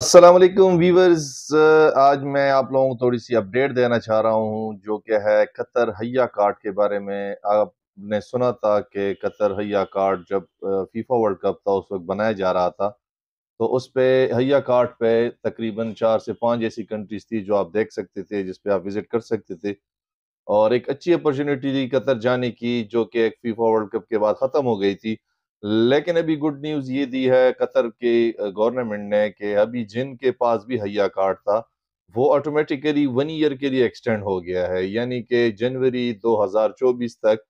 السلام علیکم ویورز، آج میں آپ لوگوں کو تھوڑی سی اپڈیٹ دینا چاہ رہا ہوں جو کہ ہے قطر حیا کارڈ کے بارے میں۔ آپ نے سنا تھا کہ قطر حیا کارڈ جب فیفا ورلڈ کپ تھا اس وقت بنایا جا رہا تھا، تو اس پہ حیا کارڈ پہ تقریباً 4 سے 5 ایسی کنٹریز تھی جو آپ دیکھ سکتے تھے، جس پہ آپ وزٹ کر سکتے تھے، اور ایک اچھی اپرچونٹی تھی قطر جانے کی جو کہ ایک فیفا ورلڈ کپ کے بعد ختم ہو گئی تھی۔ لیکن ابھی گڈ نیوز یہ دی ہے قطر کے گورنمنٹ نے کہ ابھی جن کے پاس بھی حیا کارڈ تھا وہ آٹومیٹیکلی 1 ایئر کے لیے ایکسٹینڈ ہو گیا ہے، یعنی کہ جنوری 2024 تک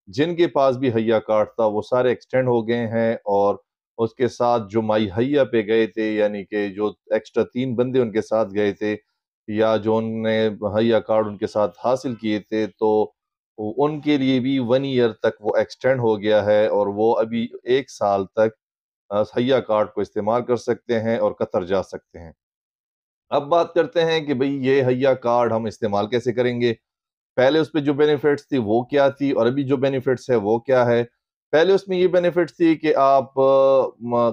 جن کے پاس بھی حیا کارڈ تھا وہ سارے ایکسٹینڈ ہو گئے ہیں۔ اور اس کے ساتھ جو مائی حیا پہ گئے تھے، یعنی کہ جو ایکسٹرا 3 بندے ان کے ساتھ گئے تھے یا جو ان نے حیا کارڈ ان کے ساتھ حاصل کیے تھے، تو ان کے لیے بھی 1 ایئر تک وہ ایکسٹینڈ ہو گیا ہے، اور وہ ابھی 1 سال تک حیا کارڈ کو استعمال کر سکتے ہیں اور قطر جا سکتے ہیں۔ اب بات کرتے ہیں کہ بھئی یہ حیا کارڈ ہم استعمال کیسے کریں گے، پہلے اس پہ جو بینیفٹس تھی وہ کیا تھی، اور ابھی جو بینیفٹس ہے وہ کیا ہے۔ پہلے اس میں یہ بینیفٹس تھی کہ آپ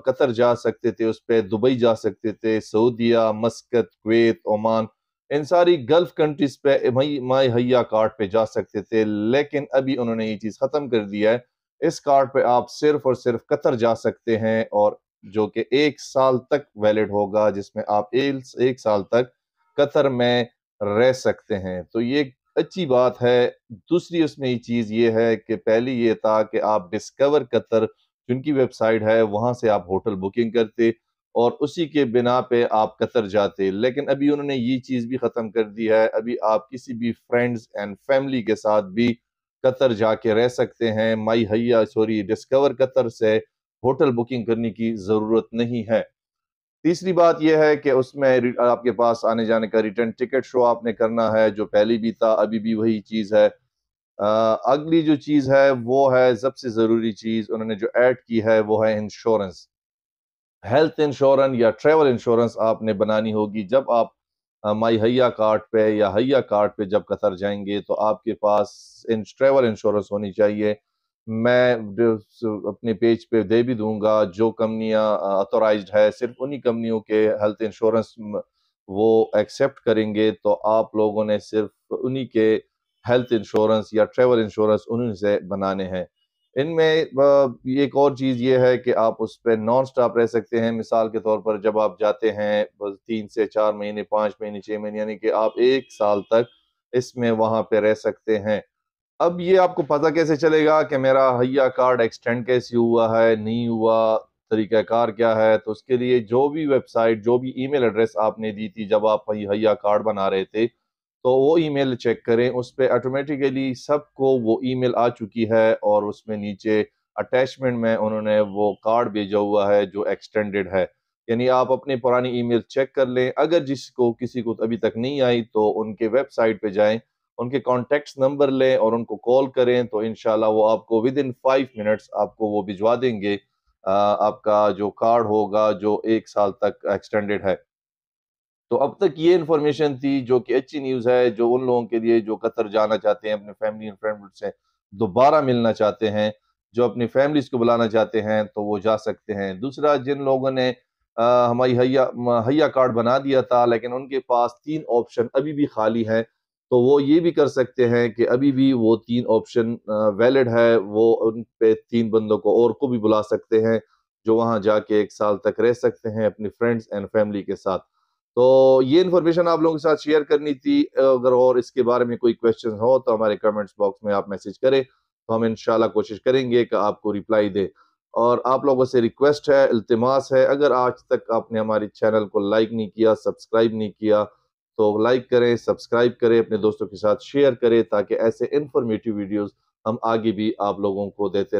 قطر جا سکتے تھے، اس پہ دبئی جا سکتے تھے، سعودیہ، مسقط، کویت، عمان، ان ساری گلف کنٹریز پہ مائی حیا کارڈ پہ جا سکتے تھے۔ لیکن ابھی انہوں نے یہ چیز ختم کر دیا ہے، اس کارڈ پہ آپ صرف اور صرف قطر جا سکتے ہیں، اور جو کہ 1 سال تک ویلڈ ہوگا، جس میں آپ 1 سال تک قطر میں رہ سکتے ہیں۔ تو یہ اچھی بات ہے۔ دوسری اس میں یہ چیز یہ ہے کہ پہلی یہ تھا کہ آپ ڈسکور قطر جن کی ویب سائٹ ہے وہاں سے آپ ہوٹل بکنگ کرتے اور اسی کے بنا پہ آپ قطر جاتے، لیکن ابھی انہوں نے یہ چیز بھی ختم کر دی ہے۔ ابھی آپ کسی بھی فرینڈز اینڈ فیملی کے ساتھ بھی قطر جا کے رہ سکتے ہیں، ڈسکور قطر سے ہوٹل بکنگ کرنے کی ضرورت نہیں ہے۔ تیسری بات یہ ہے کہ اس میں آپ کے پاس آنے جانے کا ریٹرن ٹکٹ شو آپ نے کرنا ہے، جو پہلی بھی تھا ابھی بھی وہی چیز ہے۔ اگلی جو چیز ہے وہ ہے سب سے ضروری چیز انہوں نے جو ایڈ کی ہے وہ ہے انشورنس، ہیلتھ انشورنس یا ٹریول انشورنس آپ نے بنانی ہوگی جب آپ مائی حیا کارڈ پہ یا حیا کارڈ پہ جب قطر جائیں گے، تو آپ کے پاس ٹریول انشورنس ہونی چاہیے۔ میں اپنے پیج پہ دے بھی دوں گا، جو کمپنیاں آتھورائزڈ ہے صرف انہی کمپنیوں کے ہیلتھ انشورنس وہ ایکسیپٹ کریں گے، تو آپ لوگوں نے صرف انہی کے ہیلتھ انشورنس یا ٹریول انشورنس انہی سے بنانے ہیں۔ ان میں ایک اور چیز یہ ہے کہ آپ اس پہ نان سٹاپ رہ سکتے ہیں۔ مثال کے طور پر جب آپ جاتے ہیں 3 سے 4 مہینے، 5 مہینے، 6 مہینے، یعنی کہ آپ 1 سال تک اس میں وہاں پہ رہ سکتے ہیں۔ اب یہ آپ کو پتہ کیسے چلے گا کہ میرا حیا کارڈ ایکسٹینڈ کیسے ہوا ہے، نہیں ہوا، طریقہ کار کیا ہے؟ تو اس کے لیے جو بھی ویب سائٹ، جو بھی ای میل ایڈریس آپ نے دی تھی جب آپ حیا کارڈ بنا رہے تھے، تو وہ ای میل چیک کریں، اس پہ آٹومیٹیکلی سب کو وہ ای میل آ چکی ہے، اور اس میں نیچے اٹیچمنٹ میں انہوں نے وہ کارڈ بھیجا ہوا ہے جو ایکسٹینڈڈ ہے۔ یعنی آپ اپنے پرانی ای میل چیک کر لیں، اگر کسی کو ابھی تک نہیں آئی تو ان کے ویب سائٹ پہ جائیں، ان کے کانٹیکٹس نمبر لیں اور ان کو کال کریں، تو انشاءاللہ وہ آپ کو ودن 5 منٹس آپ کو وہ بھجوا دیں گے آپ کا جو کارڈ ہوگا جو 1 سال تک ایکسٹینڈڈ ہے۔ تو اب تک یہ انفارمیشن تھی جو کہ اچھی نیوز ہے، جو ان لوگوں کے لیے جو قطر جانا چاہتے ہیں، اپنے فیملی اینڈ فرینڈ سے دوبارہ ملنا چاہتے ہیں، جو اپنی فیملیز کو بلانا چاہتے ہیں، تو وہ جا سکتے ہیں۔ دوسرا، جن لوگوں نے ہماری حیا کارڈ بنا دیا تھا لیکن ان کے پاس 3 آپشن ابھی بھی خالی ہیں، تو وہ یہ بھی کر سکتے ہیں کہ ابھی بھی وہ 3 آپشن ویلڈ ہے، وہ ان پہ 3 بندوں کو اور کو بھی بلا سکتے ہیں جو وہاں جا کے 1 سال تک رہ سکتے ہیں اپنی فرینڈز اینڈ فیملی کے ساتھ۔ تو یہ انفارمیشن آپ لوگوں کے ساتھ شیئر کرنی تھی۔ اگر اور اس کے بارے میں کوئی کویسچن ہو تو ہمارے کمنٹس باکس میں آپ میسج کریں، تو ہم انشاءاللہ کوشش کریں گے کہ آپ کو ریپلائی دیں۔ اور آپ لوگوں سے ریکویسٹ ہے، التماس ہے، اگر آج تک آپ نے ہماری چینل کو لائک نہیں کیا، سبسکرائب نہیں کیا، تو لائک کریں، سبسکرائب کریں، اپنے دوستوں کے ساتھ شیئر کریں، تاکہ ایسے انفارمیٹیو ویڈیوز ہم آگے بھی آپ لوگوں کو دیتے